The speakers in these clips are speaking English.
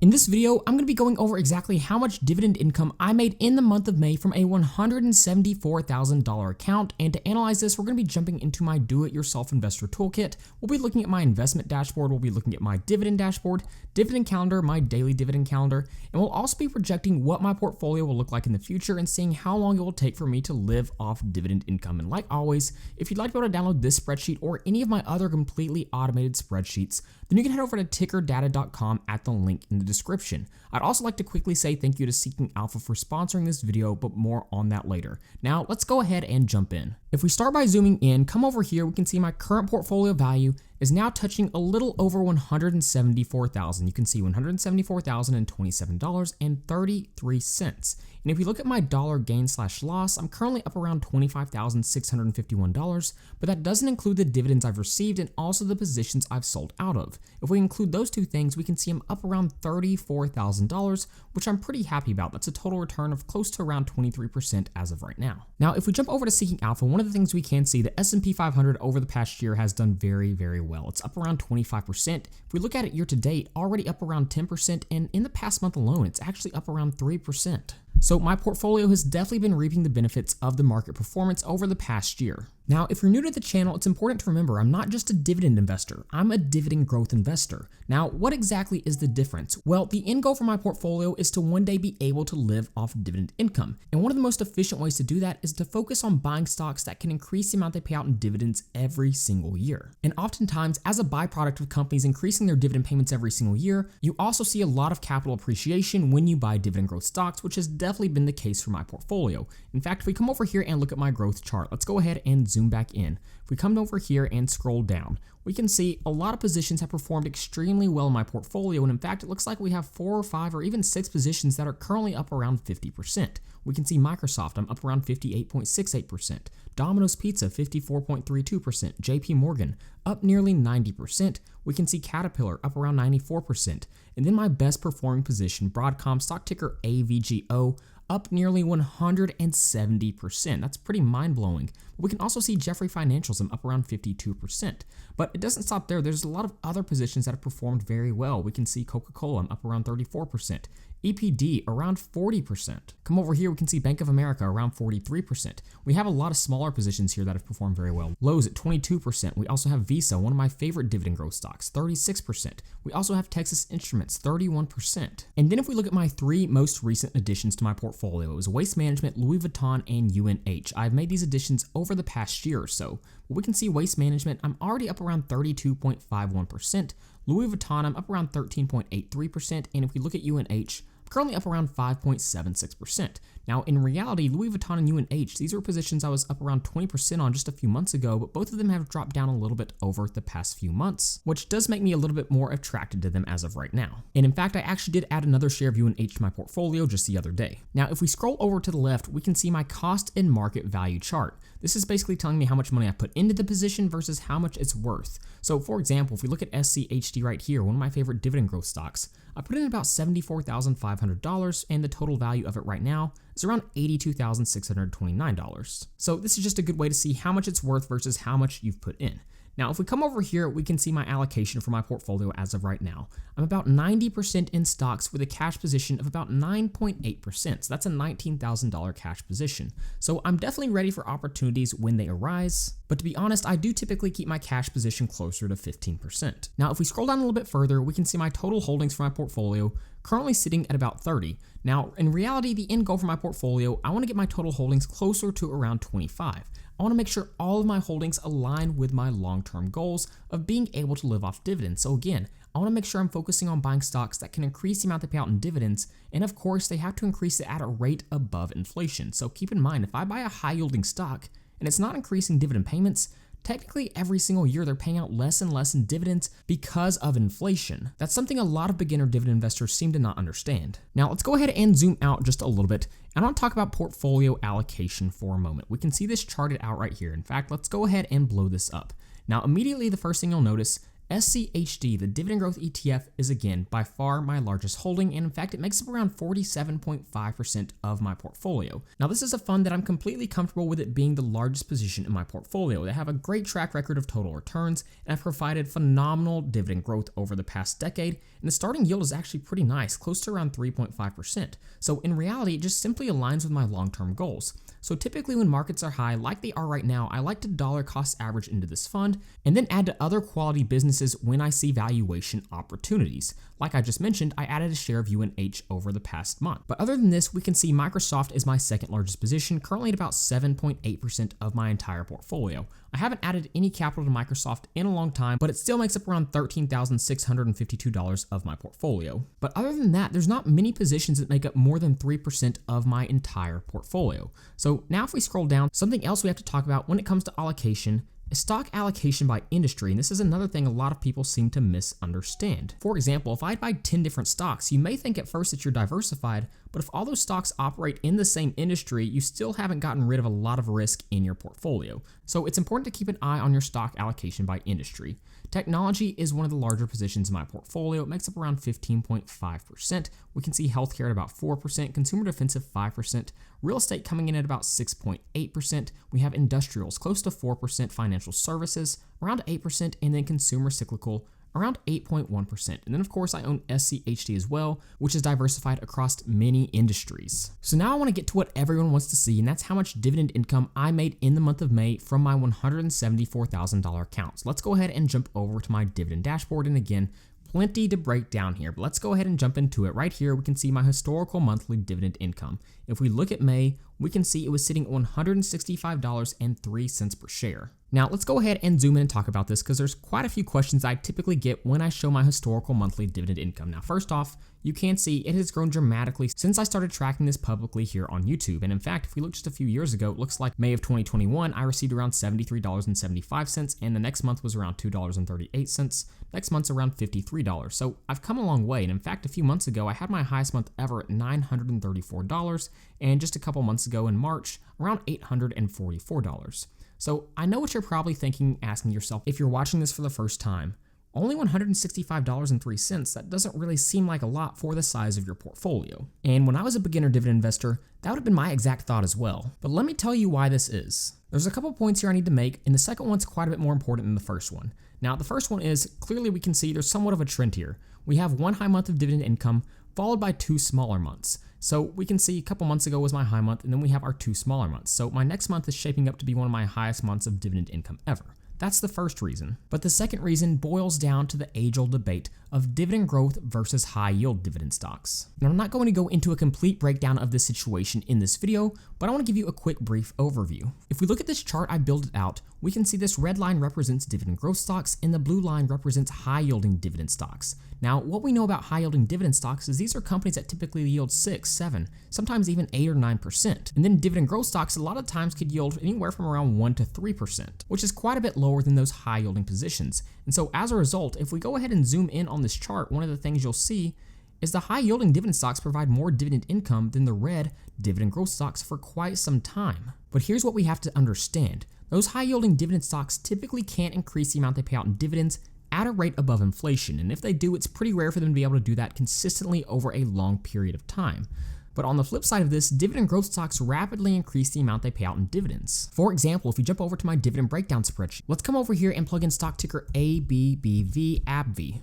In this video, I'm going to be going over exactly how much dividend income I made in the month of May from a $174,000 account, and to analyze this, we're going to be jumping into my do-it-yourself investor toolkit. We'll be looking at my investment dashboard, we'll be looking at my dividend dashboard, dividend calendar, my daily dividend calendar, and we'll also be projecting what my portfolio will look like in the future and seeing how long it will take for me to live off dividend income. And like always, if you'd like to be able to download this spreadsheet or any of my other completely automated spreadsheets, then you can head over to tickerdata.com at the link in the description. I'd also like to quickly say thank you to Seeking Alpha for sponsoring this video, but more on that later. Now, let's go ahead and jump in. If we start by zooming in, come over here, we can see my current portfolio value is now touching a little over $174,000. You can see $174,027.33. And if we look at my dollar gain / loss, I'm currently up around $25,651, but that doesn't include the dividends I've received and also the positions I've sold out of. If we include those two things, we can see I'm up around $34,000, which I'm pretty happy about. That's a total return of close to around 23% as of right now. Now, if we jump over to Seeking Alpha, one of the things we can see, the S&P 500 over the past year has done very, very well. It's up around 25%. If we look at it year to date, already up around 10%, and in the past month alone, it's actually up around 3%. So my portfolio has definitely been reaping the benefits of the market performance over the past year. Now, if you're new to the channel, it's important to remember I'm not just a dividend investor, I'm a dividend growth investor. Now, what exactly is the difference? Well, the end goal for my portfolio is to one day be able to live off dividend income. And one of the most efficient ways to do that is to focus on buying stocks that can increase the amount they pay out in dividends every single year. And oftentimes, as a byproduct of companies increasing their dividend payments every single year, you also see a lot of capital appreciation when you buy dividend growth stocks, which has definitely been the case for my portfolio. In fact, if we come over here and look at my growth chart, let's go ahead and zoom back in. If we come over here and scroll down, we can see a lot of positions have performed extremely well in my portfolio, and in fact, it looks like we have 4 or 5 or even 6 positions that are currently up around 50%. We can see Microsoft, I'm up around 58.68%, Domino's Pizza, 54.32%, JP Morgan, up nearly 90%. We can see Caterpillar, up around 94%, and then my best performing position, Broadcom, stock ticker AVGO, up nearly 170%. That's pretty mind-blowing. We can also see Jeffrey Financials, I'm up around 52%. But it doesn't stop there. There's a lot of other positions that have performed very well. We can see Coca-Cola, I'm up around 34%. EPD, around 40%. Come over here, we can see Bank of America, around 43%. We have a lot of smaller positions here that have performed very well. Lowe's at 22%. We also have Visa, one of my favorite dividend growth stocks, 36%. We also have Texas Instruments, 31%. And then if we look at my 3 most recent additions to my portfolio, it was Waste Management, Louis Vuitton, and UNH. I've made these additions over the past year or so. But we can see Waste Management, I'm already up around 32.51%. Louis Vuitton, I'm up around 13.83%. And if we look at UNH, currently up around 5.76%. Now, in reality, Louis Vuitton and UNH, these were positions I was up around 20% on just a few months ago, but both of them have dropped down a little bit over the past few months, which does make me a little bit more attracted to them as of right now. And in fact, I actually did add another share of UNH to my portfolio just the other day. Now, if we scroll over to the left, we can see my cost and market value chart. This is basically telling me how much money I put into the position versus how much it's worth. So for example, if we look at SCHD right here, one of my favorite dividend growth stocks, I put in about $74,500, and the total value of it right now is around $82,629. So this is just a good way to see how much it's worth versus how much you've put in. Now, if we come over here, we can see my allocation for my portfolio as of right now. I'm about 90% in stocks with a cash position of about 9.8%. So that's a $19,000 cash position. So I'm definitely ready for opportunities when they arise. But to be honest, I do typically keep my cash position closer to 15%. Now, if we scroll down a little bit further, we can see my total holdings for my portfolio currently sitting at about 30. Now, in reality, the end goal for my portfolio, I want to get my total holdings closer to around 25. I want to make sure all of my holdings align with my long-term goals of being able to live off dividends. So again, I want to make sure I'm focusing on buying stocks that can increase the amount they pay out in dividends, and of course, they have to increase it at a rate above inflation. So keep in mind, if I buy a high-yielding stock and it's not increasing dividend payments, technically every single year they're paying out less and less in dividends because of inflation. That's something a lot of beginner dividend investors seem to not understand. Now let's go ahead and zoom out just a little bit. I want to talk about portfolio allocation for a moment. We can see this charted out right here. In fact, let's go ahead and blow this up. Now immediately the first thing you'll notice, SCHD, the dividend growth ETF, is again by far my largest holding, and in fact it makes up around 47.5% of my portfolio. Now this is a fund that I'm completely comfortable with it being the largest position in my portfolio. They have a great track record of total returns and have provided phenomenal dividend growth over the past decade, and the starting yield is actually pretty nice, close to around 3.5%. So in reality, it just simply aligns with my long-term goals. So typically when markets are high, like they are right now, I like to dollar cost average into this fund and then add to other quality businesses when I see valuation opportunities. Like I just mentioned, I added a share of UNH over the past month. But other than this, we can see Microsoft is my second largest position, currently at about 7.8% of my entire portfolio. I haven't added any capital to Microsoft in a long time, but it still makes up around $13,652 of my portfolio. But other than that, there's not many positions that make up more than 3% of my entire portfolio. So now if we scroll down, something else we have to talk about when it comes to allocation is stock allocation by industry, and this is another thing a lot of people seem to misunderstand. For example, if I buy 10 different stocks, you may think at first that you're diversified, but if all those stocks operate in the same industry, you still haven't gotten rid of a lot of risk in your portfolio. So it's important to keep an eye on your stock allocation by industry. Technology is one of the larger positions in my portfolio. It makes up around 15.5%. We can see healthcare at about 4%, consumer defensive 5%, real estate coming in at about 6.8%. We have industrials close to 4%, financial services around 8%, and then consumer cyclical around 8.1%. And then of course I own SCHD as well, which is diversified across many industries. So now I want to get to what everyone wants to see, and that's how much dividend income I made in the month of May from my $174,000 account. So let's go ahead and jump over to my dividend dashboard, and again, plenty to break down here, but let's go ahead and jump into it. Right here, we can see my historical monthly dividend income. If we look at May, we can see it was sitting at $165.03 per share. Now let's go ahead and zoom in and talk about this because there's quite a few questions I typically get when I show my historical monthly dividend income. Now first off, you can see it has grown dramatically since I started tracking this publicly here on YouTube. And in fact, if we look just a few years ago, it looks like May of 2021, I received around $73.75, and the next month was around $2.38. Next month's around $53. So I've come a long way. And in fact, a few months ago, I had my highest month ever at $934, and just a couple months ago in March, around $844. So I know what you're probably thinking, asking yourself if you're watching this for the first time. Only $165.03, that doesn't really seem like a lot for the size of your portfolio. And when I was a beginner dividend investor, that would have been my exact thought as well. But let me tell you why this is. There's a couple points here I need to make, and the second one's quite a bit more important than the first one. Now, the first one is, clearly we can see there's somewhat of a trend here. We have one high month of dividend income, followed by two smaller months. So we can see a couple months ago was my high month, and then we have our two smaller months. So my next month is shaping up to be one of my highest months of dividend income ever. That's the first reason. But the second reason boils down to the age-old debate of dividend growth versus high-yield dividend stocks. Now, I'm not going to go into a complete breakdown of this situation in this video, but I want to give you a quick brief overview. If we look at this chart I built it out, we can see this red line represents dividend growth stocks and the blue line represents high-yielding dividend stocks. Now, what we know about high-yielding dividend stocks is these are companies that typically yield 6, 7, sometimes even 8 or 9%. And then dividend growth stocks a lot of times could yield anywhere from around 1 to 3%, which is quite a bit lower than those high-yielding positions. And so as a result, if we go ahead and zoom in on this chart, one of the things you'll see is the high-yielding dividend stocks provide more dividend income than the red dividend growth stocks for quite some time. But here's what we have to understand. Those high-yielding dividend stocks typically can't increase the amount they pay out in dividends at a rate above inflation, and if they do, it's pretty rare for them to be able to do that consistently over a long period of time. But on the flip side of this, dividend growth stocks rapidly increase the amount they pay out in dividends. For example, if we jump over to my dividend breakdown spreadsheet, let's come over here and plug in stock ticker ABBV, ABV.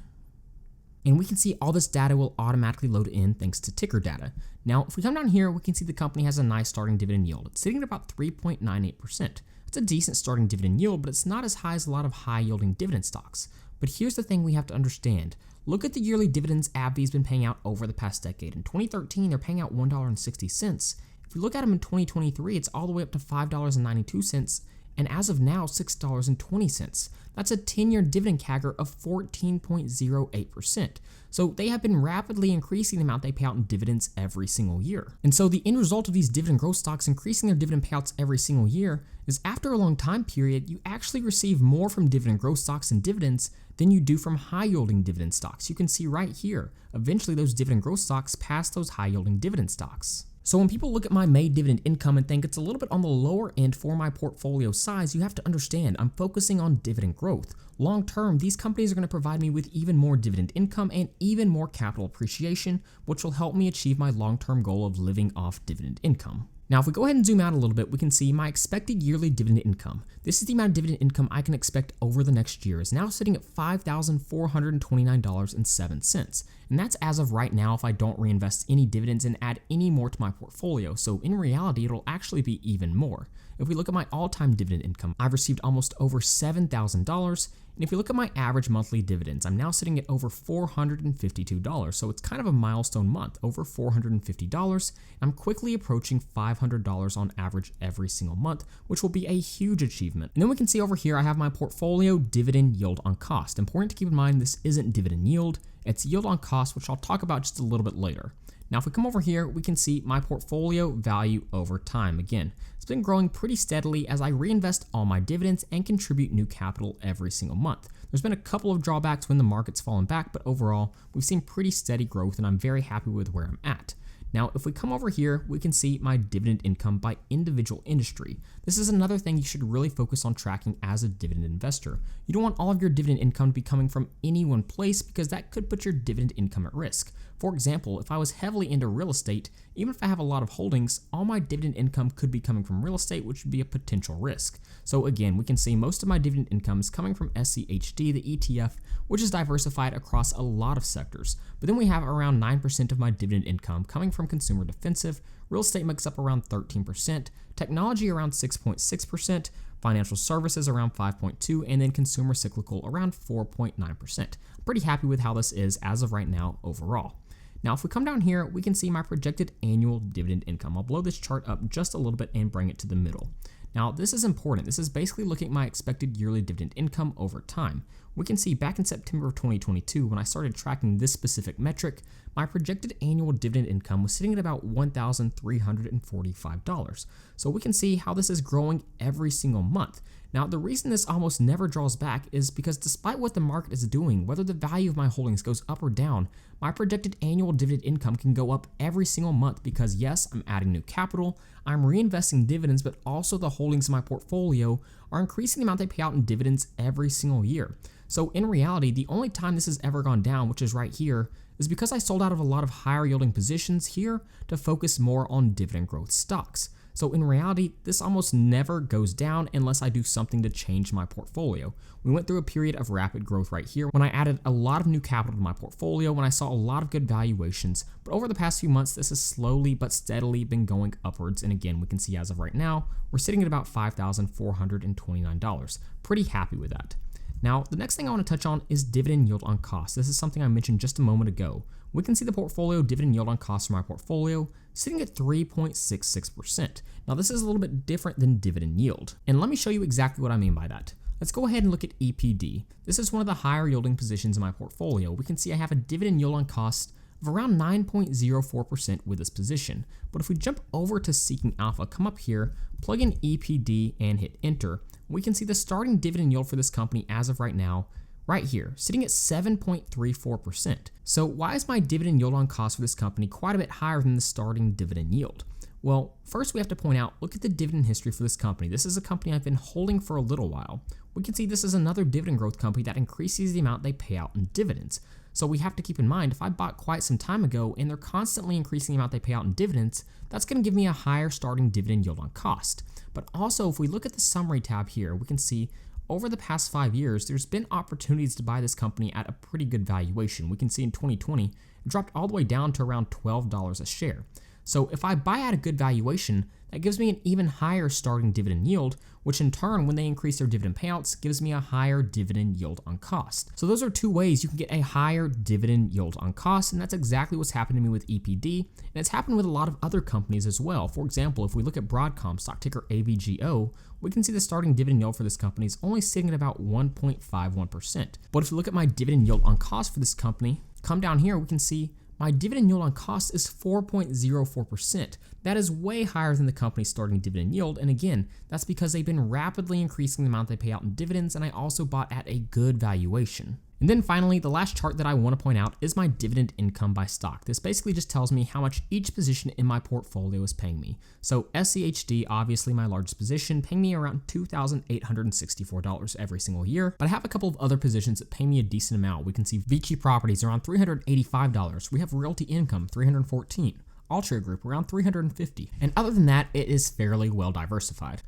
And we can see all this data will automatically load in thanks to ticker data. Now, if we come down here, we can see the company has a nice starting dividend yield. It's sitting at about 3.98%. It's a decent starting dividend yield, but it's not as high as a lot of high-yielding dividend stocks. But here's the thing we have to understand. Look at the yearly dividends AbbVie's been paying out over the past decade. In 2013, they're paying out $1.60. If we look at them in 2023, it's all the way up to $5.92, and as of now, $6.20. That's a 10-year dividend CAGR of 14.08%. So they have been rapidly increasing the amount they pay out in dividends every single year. And so the end result of these dividend growth stocks increasing their dividend payouts every single year is after a long time period, you actually receive more from dividend growth stocks and dividends than you do from high-yielding dividend stocks. You can see right here, eventually those dividend growth stocks pass those high-yielding dividend stocks. So when people look at my May dividend income and think it's a little bit on the lower end for my portfolio size, you have to understand I'm focusing on dividend growth. Long term, these companies are going to provide me with even more dividend income and even more capital appreciation, which will help me achieve my long-term goal of living off dividend income. Now, if we go ahead and zoom out a little bit, we can see my expected yearly dividend income. This is the amount of dividend income I can expect over the next year is now sitting at $5,429.07. And that's as of right now if I don't reinvest any dividends and add any more to my portfolio. So in reality, it'll actually be even more. If we look at my all-time dividend income, I've received almost over $7,000. And if you look at my average monthly dividends, I'm now sitting at over $452. So it's kind of a milestone month, over $450. I'm quickly approaching $500 on average every single month, which will be a huge achievement. And then we can see over here, I have my portfolio dividend yield on cost. Important to keep in mind, this isn't dividend yield, it's yield on cost, which I'll talk about just a little bit later. Now, if we come over here, we can see my portfolio value over time. Again, it's been growing pretty steadily as I reinvest all my dividends and contribute new capital every single month. There's been a couple of drawbacks when the market's fallen back, but overall, we've seen pretty steady growth and I'm very happy with where I'm at. Now, if we come over here, we can see my dividend income by individual industry. This is another thing you should really focus on tracking as a dividend investor. You don't want all of your dividend income to be coming from any one place because that could put your dividend income at risk. For example, if I was heavily into real estate, even if I have a lot of holdings, all my dividend income could be coming from real estate, which would be a potential risk. So again, we can see most of my dividend income is coming from SCHD, the ETF, which is diversified across a lot of sectors. But then we have around 9% of my dividend income coming from consumer defensive, real estate makes up around 13%, technology around 6.6%, financial services around 5.2%, and then consumer cyclical around 4.9%. I'm pretty happy with how this is as of right now overall. Now, if we come down here, we can see my projected annual dividend income. I'll blow this chart up just a little bit and bring it to the middle. Now, this is important. This is basically looking at my expected yearly dividend income over time. We can see back in September of 2022, when I started tracking this specific metric, my projected annual dividend income was sitting at about $1,345. So we can see how this is growing every single month. Now, the reason this almost never draws back is because despite what the market is doing, whether the value of my holdings goes up or down, my projected annual dividend income can go up every single month because yes, I'm adding new capital, I'm reinvesting dividends, but also the holdings in my portfolio are increasing the amount they pay out in dividends every single year. So in reality, the only time this has ever gone down, which is right here, is because I sold out of a lot of higher yielding positions here to focus more on dividend growth stocks. So in reality, this almost never goes down unless I do something to change my portfolio. We went through a period of rapid growth right here when I added a lot of new capital to my portfolio, when I saw a lot of good valuations, but over the past few months, this has slowly but steadily been going upwards. And again, we can see as of right now, we're sitting at about $5,429. Pretty happy with that. Now, the next thing I want to touch on is dividend yield on cost. This is something I mentioned just a moment ago. We can see the portfolio dividend yield on cost for my portfolio sitting at 3.66%. Now, this is a little bit different than dividend yield, and let me show you exactly what I mean by that. Let's go ahead and look at EPD. This is one of the higher yielding positions in my portfolio. We can see I have a dividend yield on cost of around 9.04% with this position. But if we jump over to Seeking Alpha, come up here, plug in EPD and hit enter, we can see the starting dividend yield for this company as of right now, right here, sitting at 7.34%. So why is my dividend yield on cost for this company quite a bit higher than the starting dividend yield? Well, first we have to point out, look at the dividend history for this company. This is a company I've been holding for a little while. We can see this is another dividend growth company that increases the amount they pay out in dividends. So we have to keep in mind, if I bought quite some time ago and they're constantly increasing the amount they pay out in dividends, that's going to give me a higher starting dividend yield on cost. But also, if we look at the summary tab here, we can see over the past 5 years, there's been opportunities to buy this company at a pretty good valuation. We can see in 2020, it dropped all the way down to around $12 a share. So if I buy at a good valuation, that gives me an even higher starting dividend yield, which in turn, when they increase their dividend payouts, gives me a higher dividend yield on cost. So those are two ways you can get a higher dividend yield on cost, and that's exactly what's happened to me with EPD, and it's happened with a lot of other companies as well. For example, if we look at Broadcom, stock ticker AVGO, we can see the starting dividend yield for this company is only sitting at about 1.51%. But if we look at my dividend yield on cost for this company, come down here, we can see my dividend yield on cost is 4.04%. That is way higher than the company's starting dividend yield, and again, that's because they've been rapidly increasing the amount they pay out in dividends, and I also bought at a good valuation. And then finally, the last chart that I want to point out is my dividend income by stock. This basically just tells me how much each position in my portfolio is paying me. So SCHD, obviously my largest position, paying me around $2,864 every single year. But I have a couple of other positions that pay me a decent amount. We can see Vici Properties around $385. We have Realty Income, $314. Altria Group around $350. And other than that, it is fairly well diversified.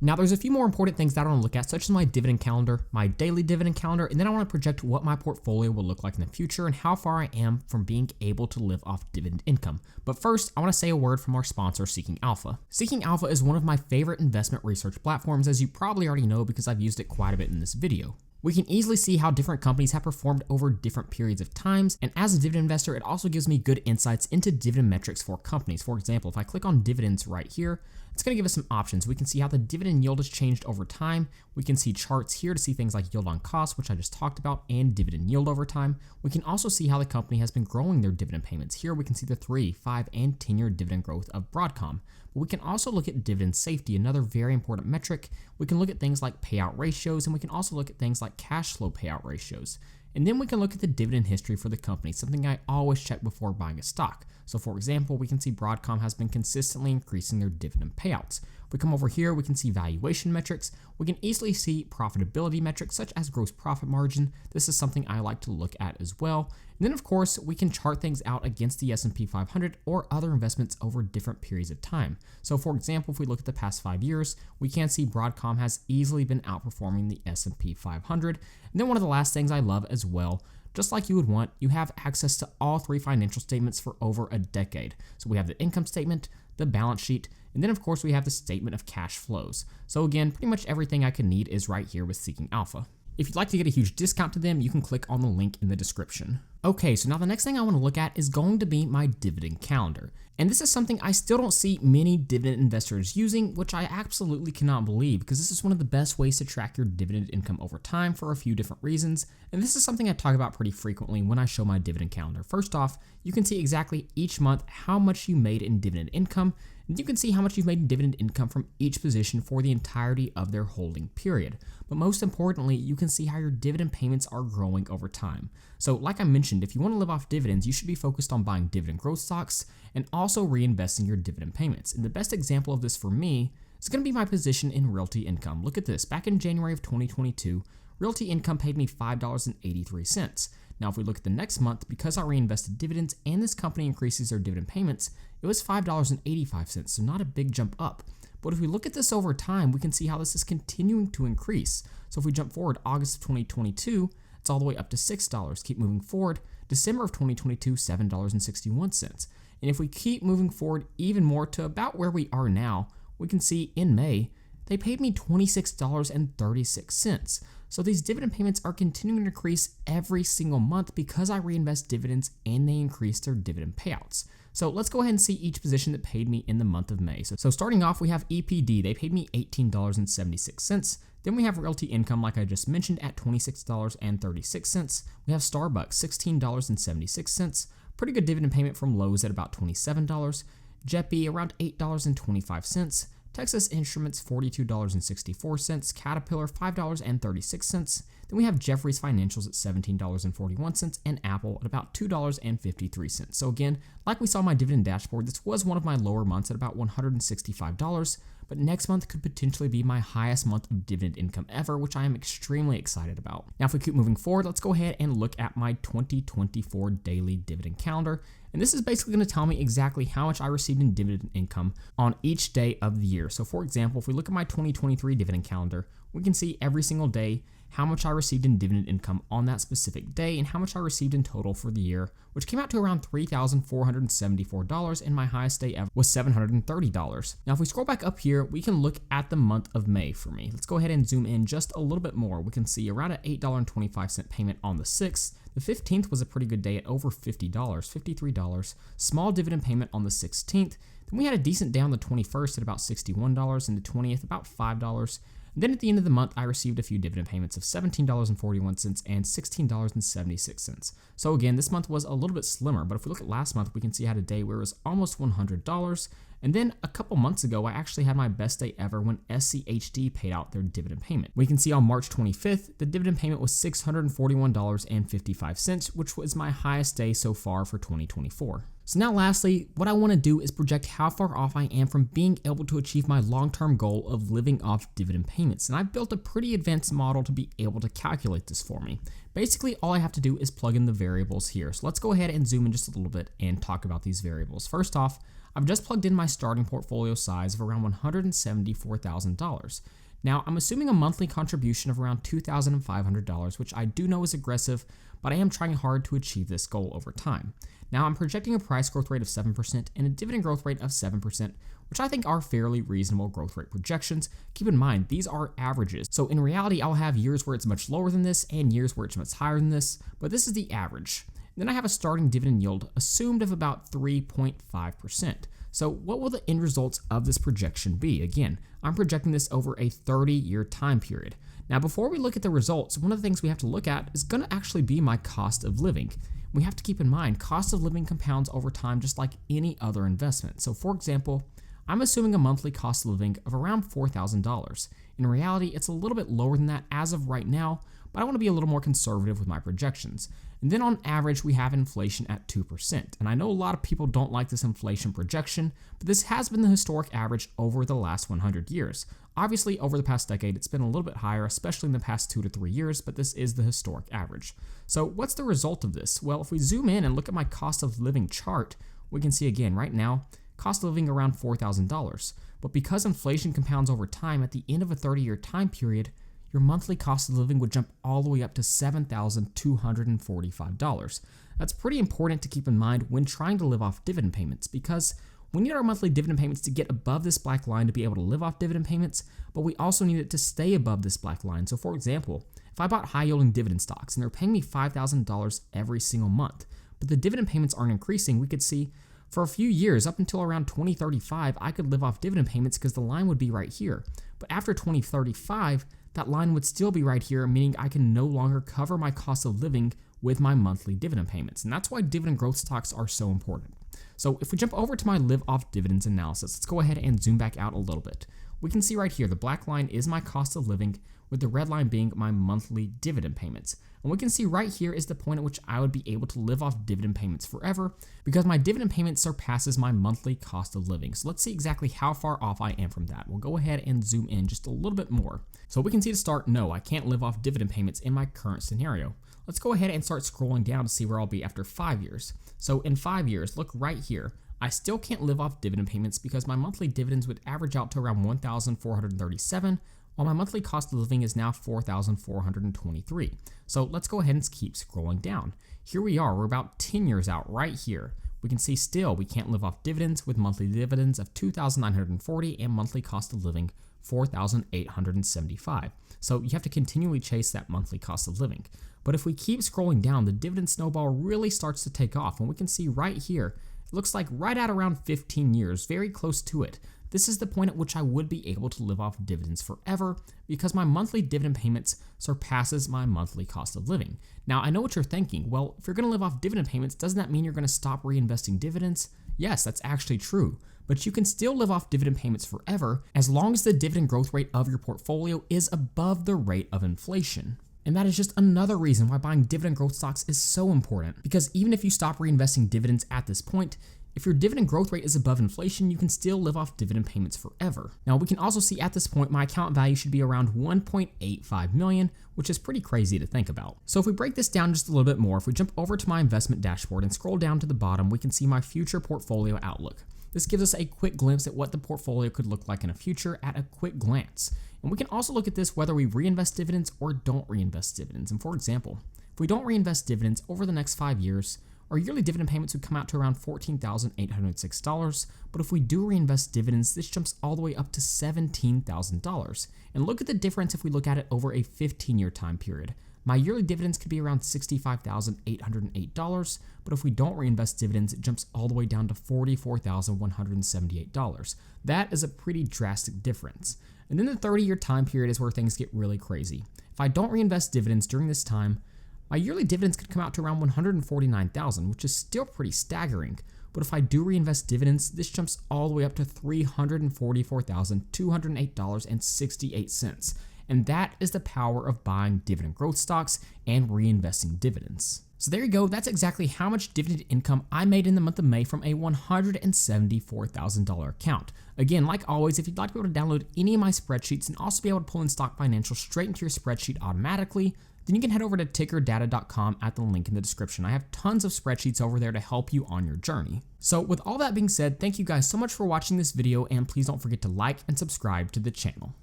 Now there's a few more important things that I want to look at, such as my dividend calendar, my daily dividend calendar, and then I want to project what my portfolio will look like in the future and how far I am from being able to live off dividend income. But first, I want to say a word from our sponsor, Seeking Alpha. Seeking Alpha is one of my favorite investment research platforms, as you probably already know because I've used it quite a bit in this video. We can easily see how different companies have performed over different periods of times, and as a dividend investor, it also gives me good insights into dividend metrics for companies. For example, if I click on dividends right here, it's going to give us some options. We can see how the dividend yield has changed over time. We can see charts here to see things like yield on cost, which I just talked about, and dividend yield over time. We can also see how the company has been growing their dividend payments. Here we can see the 3, 5, and 10-year dividend growth of Broadcom. But we can also look at dividend safety, another very important metric. We can look at things like payout ratios, and we can also look at things like cash flow payout ratios. And then we can look at the dividend history for the company, something I always check before buying a stock. So for example, we can see Broadcom has been consistently increasing their dividend payouts. If we come over here, we can see valuation metrics. We can easily see profitability metrics such as gross profit margin. This is something I like to look at as well. And then of course, we can chart things out against the S&P 500 or other investments over different periods of time. So for example, if we look at the past 5 years, we can see Broadcom has easily been outperforming the S&P 500. And then one of the last things I love as well, just like you would want, you have access to all 3 financial statements for over a decade. So we have the income statement, the balance sheet, and then of course we have the statement of cash flows. So again, pretty much everything I could need is right here with Seeking Alpha. If you'd like to get a huge discount to them, you can click on the link in the description. Okay, so now the next thing I want to look at is going to be my dividend calendar. And this is something I still don't see many dividend investors using, which I absolutely cannot believe, because this is one of the best ways to track your dividend income over time for a few different reasons. And this is something I talk about pretty frequently when I show my dividend calendar. First off, you can see exactly each month how much you made in dividend income, and you can see how much you've made in dividend income from each position for the entirety of their holding period. But most importantly, you can see how your dividend payments are growing over time. So like I mentioned, if you want to live off dividends, you should be focused on buying dividend growth stocks and also reinvesting your dividend payments. And the best example of this for me is going to be my position in Realty Income. Look at this. Back in January of 2022, Realty Income paid me $5.83. Now, if we look at the next month, because I reinvested dividends and this company increases their dividend payments, it was $5.85, so not a big jump up. But if we look at this over time, we can see how this is continuing to increase. So if we jump forward, August of 2022, it's all the way up to $6. Keep moving forward, December of 2022, $7.61. And if we keep moving forward even more to about where we are now, we can see in May, they paid me $26.36. So these dividend payments are continuing to increase every single month because I reinvest dividends and they increase their dividend payouts. So let's go ahead and see each position that paid me in the month of May. So starting off, we have EPD. They paid me $18.76. Then we have Realty Income, like I just mentioned, at $26.36. We have Starbucks, $16.76. Pretty good dividend payment from Lowe's at about $27. JEPI, around $8.25. Texas Instruments, $42.64, Caterpillar, $5.36. Then we have Jefferies Financials at $17.41, and Apple at about $2.53. So again, like we saw in my dividend dashboard, this was one of my lower months at about $165, but next month could potentially be my highest month of dividend income ever, which I am extremely excited about. Now, if we keep moving forward, let's go ahead and look at my 2024 daily dividend calendar. And this is basically going to tell me exactly how much I received in dividend income on each day of the year. So for example, if we look at my 2023 dividend calendar, we can see every single day how much I received in dividend income on that specific day and how much I received in total for the year, which came out to around $3,474, and my highest day ever was $730. Now, if we scroll back up here, we can look at the month of May for me. Let's go ahead and zoom in just a little bit more. We can see around an $8.25 payment on the 6th. The 15th was a pretty good day at over $50, $53. Small dividend payment on the 16th. Then we had a decent day on the 21st at about $61, and the 20th about $5. And then at the end of the month, I received a few dividend payments of $17.41 and $16.76. So again, this month was a little bit slimmer, but if we look at last month, we can see I had a day where it was almost $100. And then a couple months ago, I actually had my best day ever when SCHD paid out their dividend payment. We can see on March 25th, the dividend payment was $641.55, which was my highest day so far for 2024. So now lastly, what I want to do is project how far off I am from being able to achieve my long-term goal of living off dividend payments. And I've built a pretty advanced model to be able to calculate this for me. Basically, all I have to do is plug in the variables here. So let's go ahead and zoom in just a little bit and talk about these variables. First off, I've just plugged in my starting portfolio size of around $174,000. Now, I'm assuming a monthly contribution of around $2,500, which I do know is aggressive, but I am trying hard to achieve this goal over time. Now, I'm projecting a price growth rate of 7% and a dividend growth rate of 7%, which I think are fairly reasonable growth rate projections. Keep in mind, these are averages. So in reality, I'll have years where it's much lower than this and years where it's much higher than this, but this is the average. Then I have a starting dividend yield assumed of about 3.5%. So what will the end results of this projection be? Again, I'm projecting this over a 30-year time period. Now, before we look at the results, one of the things we have to look at is going to actually be my cost of living. We have to keep in mind, cost of living compounds over time just like any other investment. So for example, I'm assuming a monthly cost of living of around $4,000. In reality, it's a little bit lower than that as of right now, but I want to be a little more conservative with my projections. And then on average, we have inflation at 2%. And I know a lot of people don't like this inflation projection, but this has been the historic average over the last 100 years. Obviously, over the past decade, it's been a little bit higher, especially in the past 2 to 3 years, but this is the historic average. So what's the result of this? Well, if we zoom in and look at my cost of living chart, we can see again, right now, cost of living around $4,000. But because inflation compounds over time, at the end of a 30-year time period, your monthly cost of living would jump all the way up to $7,245. That's pretty important to keep in mind when trying to live off dividend payments, because we need our monthly dividend payments to get above this black line to be able to live off dividend payments, but we also need it to stay above this black line. So for example, if I bought high-yielding dividend stocks and they're paying me $5,000 every single month, but the dividend payments aren't increasing, we could see for a few years, up until around 2035, I could live off dividend payments because the line would be right here. But after 2035, that line would still be right here, meaning I can no longer cover my cost of living with my monthly dividend payments. And that's why dividend growth stocks are so important. So if we jump over to my live off dividends analysis, let's go ahead and zoom back out a little bit. We can see right here, the black line is my cost of living, with the red line being my monthly dividend payments. And we can see right here is the point at which I would be able to live off dividend payments forever, because my dividend payment surpasses my monthly cost of living. So let's see exactly how far off I am from that. We'll go ahead and zoom in just a little bit more. So we can see to start, no, I can't live off dividend payments in my current scenario. Let's go ahead and start scrolling down to see where I'll be after 5 years. So in 5 years, look right here. I still can't live off dividend payments because my monthly dividends would average out to around $1,437, while my monthly cost of living is now $4,423. So let's go ahead and keep scrolling down. Here we are, we're about 10 years out right here. We can see still we can't live off dividends with monthly dividends of $2,940 and monthly cost of living $4,875. So you have to continually chase that monthly cost of living. But if we keep scrolling down, the dividend snowball really starts to take off, and we can see right here, it looks like right at around 15 years, very close to it. This is the point at which I would be able to live off dividends forever because my monthly dividend payments surpasses my monthly cost of living. Now, I know what you're thinking. Well, if you're going to live off dividend payments, doesn't that mean you're going to stop reinvesting dividends? Yes, that's actually true. But you can still live off dividend payments forever as long as the dividend growth rate of your portfolio is above the rate of inflation. And that is just another reason why buying dividend growth stocks is so important, because even if you stop reinvesting dividends at this point, if your dividend growth rate is above inflation, you can still live off dividend payments forever. Now, we can also see at this point, my account value should be around $1.85 million, which is pretty crazy to think about. So if we break this down just a little bit more, if we jump over to my investment dashboard and scroll down to the bottom, we can see my future portfolio outlook. This gives us a quick glimpse at what the portfolio could look like in the future at a quick glance. And we can also look at this whether we reinvest dividends or don't reinvest dividends. And for example, if we don't reinvest dividends over the next 5 years, our yearly dividend payments would come out to around $14,806, but if we do reinvest dividends, this jumps all the way up to $17,000. And look at the difference if we look at it over a 15-year time period. my yearly dividends could be around $65,808, but if we don't reinvest dividends, it jumps all the way down to $44,178. That is a pretty drastic difference. And then the 30-year time period is where things get really crazy. If I don't reinvest dividends during this time, my yearly dividends could come out to around $149,000, which is still pretty staggering. But if I do reinvest dividends, this jumps all the way up to $344,208.68. And that is the power of buying dividend growth stocks and reinvesting dividends. So there you go, that's exactly how much dividend income I made in the month of May from a $174,000 account. Again, like always, if you'd like to be able to download any of my spreadsheets and also be able to pull in stock financials straight into your spreadsheet automatically, then you can head over to tickerdata.com at the link in the description. I have tons of spreadsheets over there to help you on your journey. So with all that being said, thank you guys so much for watching this video, and please don't forget to like and subscribe to the channel.